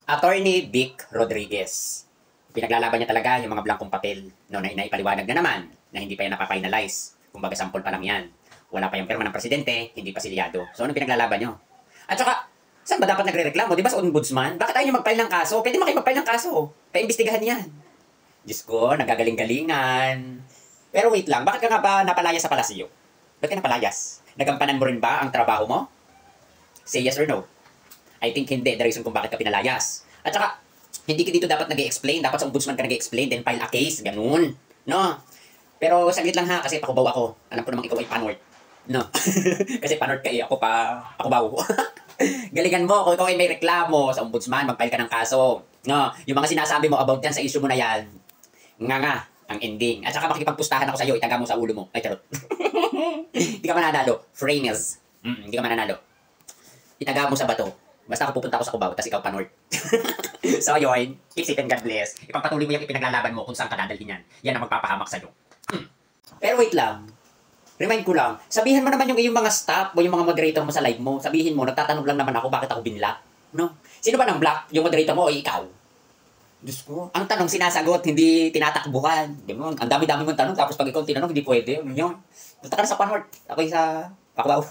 Attorney Vic Rodriguez. Pinaglalaban niya talaga yung mga blankong papel no, na inaipaliwanag na naman na hindi pa yan napafinalize. Kumbaga sample pa lang yan. Wala pa yung pirma ng presidente, hindi pa silyado. So ano pinaglalaban nyo? At saka, saan ba dapat nagre-reklamo? Di ba sa ombudsman? Bakit ayaw nyo mag-file ng kaso? Pwede mo kayo mag-file ng kaso. Paimbestigahan yan. Diyos ko, nagagaling-galingan. Pero wait lang, bakit ka nga ba napalayas sa palasyo? Ba't ka napalayas? Nagampanan mo rin ba ang trabaho mo? Say yes or no? I think hindi, the reason kung bakit ka pinalayas. At saka, hindi ka dito dapat nag-i-explain. Dapat sa ombudsman ka nag-i-explain, then file a case. Ganun. No? Pero saglit lang ha, kasi pakubaw ako. Alam ko namang ikaw ay panort. No? Kasi panort ka ako pa, pakubaw. Galingan mo, kung ikaw ay may reklamo sa ombudsman, mag-file ka ng kaso. No? Yung mga sinasabi mo about yan sa issue mo na yan, nga, ang ending. At saka makikipagpustahan ako sa iyo, itaga mo sa ulo mo. Ay, charot. Hindi ka mananalo. Frames. Hindi ka mananalo. Itaga mo sa bato. Basta ako pupunta ako sa Cubao, tapos ikaw panort. So yun, keep safe and God bless. Ipagpatuloy mo yung ipinaglalaban mo kung saan ka dadalhin yan. Yan ang magpapahamak sa'yo. Pero wait lang. Remind ko lang, sabihin mo naman yung iyong mga staff o yung mga moderator mo sa live mo. Sabihin mo, nagtatanong lang naman ako bakit ako binlock. No? Sino ba nang block? Yung moderator mo o ikaw? Diyos ko. Ang tanong sinasagot, hindi tinatakbuhan. Di mo, ang dami-dami mong tanong, tapos pag ikaw tinanong, hindi pwede. Ano yun? Punta ka na sa panort. Ako sa Pacquiao.